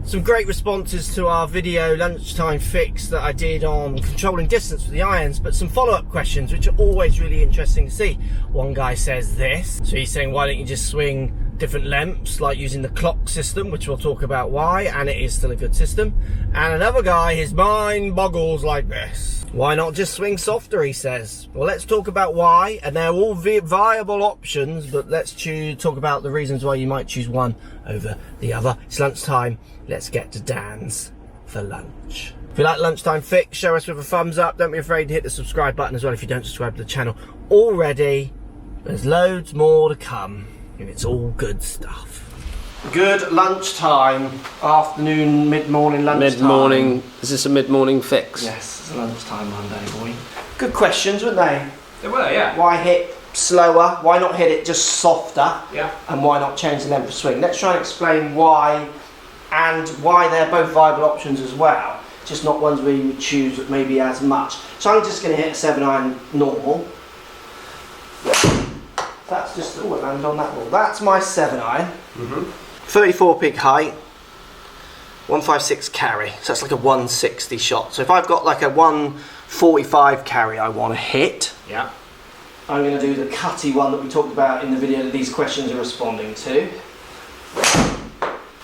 Some great responses to our video lunchtime fix that I did on controlling distance with the irons, but some follow-up questions which are always really interesting to see. One guy says this, so he's saying why don't you just swing different lengths like using the clock system, which we'll talk about why, and it is still a good system. And another guy, his mind boggles like this. Why not just swing softer, he says. Well, let's talk about why, and they're all viable options, but let's talk about the reasons why you might choose one over the other. It's lunchtime. Let's get to Dan's for lunch. If you like Lunchtime Fix, show us with a thumbs up. Don't be afraid to hit the subscribe button as well if you don't subscribe to the channel already. There's loads more to come, and it's all good stuff. Good lunchtime, afternoon, mid-morning lunchtime. Mid-morning, is this a mid-morning fix? Yes, it's a lunchtime Monday, boy. Good questions, weren't they? They were, yeah. Why hit slower? Why not hit it just softer? Yeah. And why not change the length of swing? Let's try and explain why, and why they're both viable options as well. Just not ones where you would choose maybe as much. So I'm just going to hit a 7-iron normal. That's just, oh, it landed on that ball. That's my 7-iron. 34 peak height, 156 carry. So that's like a 160 shot. So if I've got like a 145 carry I want to hit, yeah, I'm going to do the cutty one that we talked about in the video that these questions are responding to.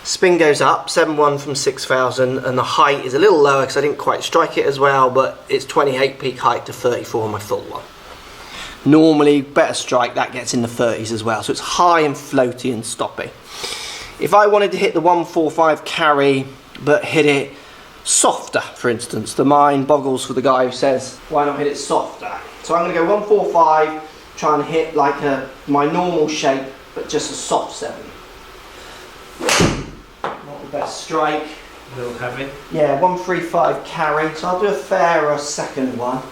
Spin goes up, 7-1 from 6,000, and the height is a little lower because I didn't quite strike it as well, but it's 28 peak height to 34 on my full one. Normally, better strike, that gets in the 30s as well, so it's high and floaty and stoppy. If I wanted to hit the 145 carry, but hit it softer, for instance, the mind boggles for the guy who says, why not hit it softer? So I'm going to go 145, try and hit like my normal shape, but just a soft 7. Not the best strike. A little heavy. Yeah, 135 carry, so I'll do a fairer second one.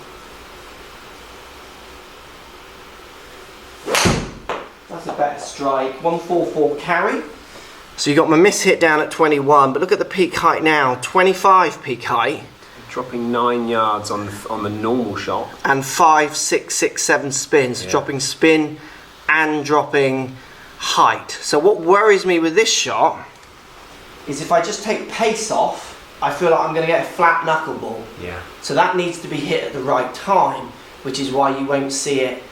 That's a better strike. 144 carry. So you got my miss hit down at 21, but look at the peak height now, 25 peak height. Dropping 9 yards on the normal shot. And 5, 6, 6, 7 spins, yeah. Dropping spin and dropping height. So what worries me with this shot is if I just take pace off, I feel like I'm going to get a flat knuckleball. Yeah. So that needs to be hit at the right time, which is why you won't see it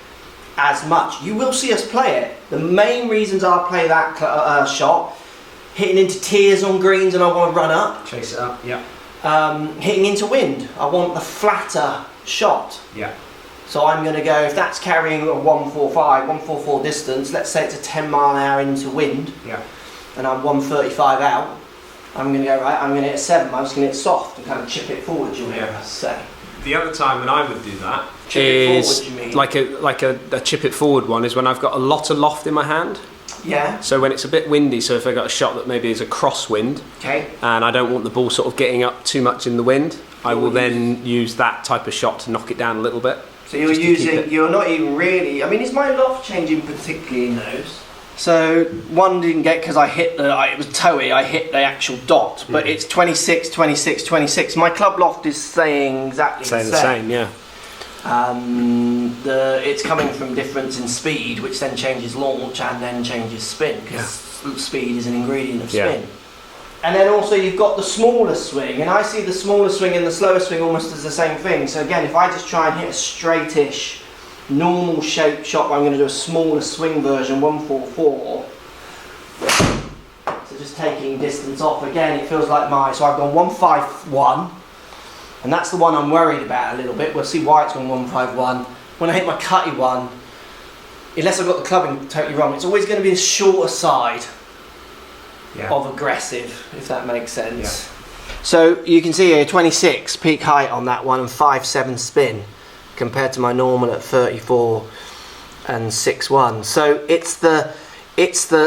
as much. You will see us play it. The main reasons I play that shot, hitting into tears on greens and I want to run up. Chase it up, yeah. Hitting into wind, I want the flatter shot. Yeah. So I'm going to go, if that's carrying a 144 distance, let's say it's a 10 mile an hour into wind, yeah, and I'm 135 out, I'm going to go, right, I'm going to hit a 7, I'm just going to hit soft and kind of chip it forward, you'll hear us say. The other time when I would do that is like a chip it forward one is when I've got a lot of loft in my hand. Yeah. So when it's a bit windy, so if I got a shot that maybe is a crosswind, okay, and I don't want the ball sort of getting up too much in the wind, I will then use that type of shot to knock it down a little bit. So you're not even really, I mean, is my loft changing particularly in those? So one didn't get because I hit it was toey, I hit the actual dot, but it's 26, 26, 26. My club loft is staying exactly the same. Yeah. It's coming from difference in speed, which then changes launch and then changes spin, because speed is an ingredient of spin. Yeah. And then also you've got the smaller swing, and I see the smaller swing and the slower swing almost as the same thing. So again, if I just try and hit a straightish, normal shape shot, I'm going to do a smaller swing version, 144. So just taking distance off, again, it feels like so I've gone 151. And that's the one I'm worried about a little bit. We'll see why it's gone 151. When I hit my cutty one, unless I've got the clubbing totally wrong, it's always going to be the shorter side of aggressive, if that makes sense. Yeah. So you can see here 26 peak height on that one and 5.7 spin compared to my normal at 34 and 6.1. So it's the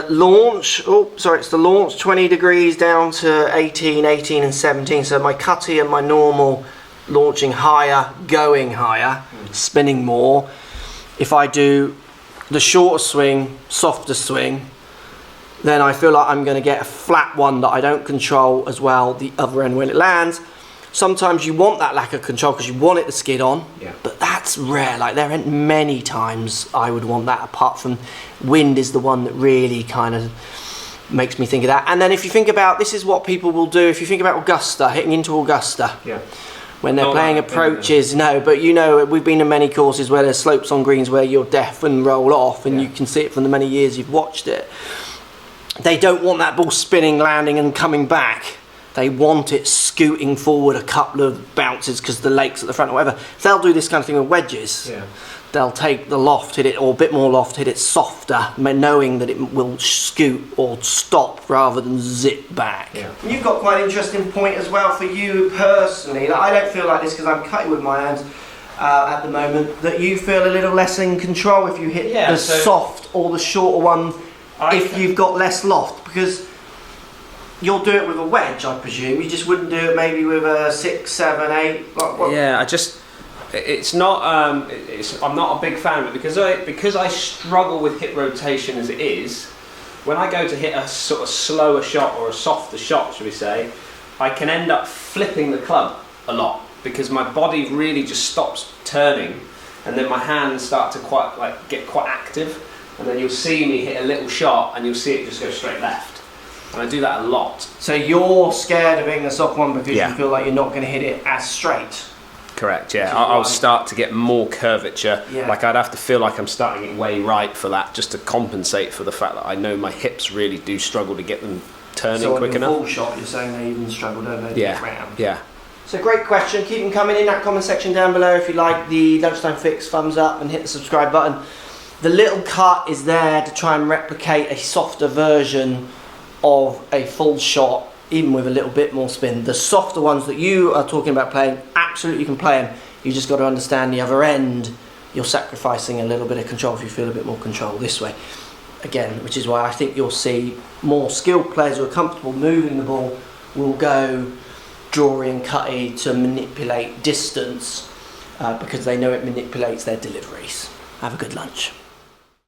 launch, it's the launch 20 degrees down to 18 and 17. So my cutty and my normal launching higher, going higher, spinning more. If I do the shorter swing, softer swing, then I feel like I'm going to get a flat one that I don't control as well the other end when it lands. Sometimes you want that lack of control because you want it to skid on, but that's rare. Like there aren't many times I would want that, apart from wind is the one that really kind of makes me think of that. And then if you think about, this is what people will do, if you think about Augusta, hitting into Augusta. Yeah. When they're playing approaches, no, but you know, we've been in many courses where there's slopes on greens where you're deaf and roll off, and you can see it from the many years you've watched it. They don't want that ball spinning, landing and coming back. They want it scooting forward a couple of bounces because the lake's at the front or whatever. So they'll do this kind of thing with wedges. Yeah. They'll take the loft, hit it, or a bit more loft, hit it softer, knowing that it will scoot or stop rather than zip back. Yeah. You've got quite an interesting point as well for you personally. I don't feel like this because I'm cutting with my hands at the moment, that you feel a little less in control if you hit the soft or the shorter one if you've got less loft, because you'll do it with a wedge, I presume. You just wouldn't do it maybe with a 6, 7, 8. Yeah, it's not. I'm not a big fan of it because I struggle with hip rotation as it is. When I go to hit a sort of slower shot or a softer shot, should we say, I can end up flipping the club a lot because my body really just stops turning, and then my hands start to get quite active, and then you'll see me hit a little shot and you'll see it just go straight left. And I do that a lot. So you're scared of hitting the soft one because you feel like you're not going to hit it as straight. Correct, yeah. I'll start to get more curvature. Yeah. Like I'd have to feel like I'm starting it way right for that, just to compensate for the fact that I know my hips really do struggle to get them turning quick enough. So on the full shot, you're saying they even struggle, don't they? Yeah. So great question. Keep them coming in that comment section down below. If you like the Lunchtime Fix, thumbs up and hit the subscribe button. The little cut is there to try and replicate a softer version of a full shot, even with a little bit more spin. The softer ones that you are talking about playing, absolutely you can play them. You just got to understand the other end, you're sacrificing a little bit of control if you feel a bit more control this way. Again, which is why I think you'll see more skilled players who are comfortable moving the ball will go drawy and cutty to manipulate distance because they know it manipulates their deliveries. Have a good lunch.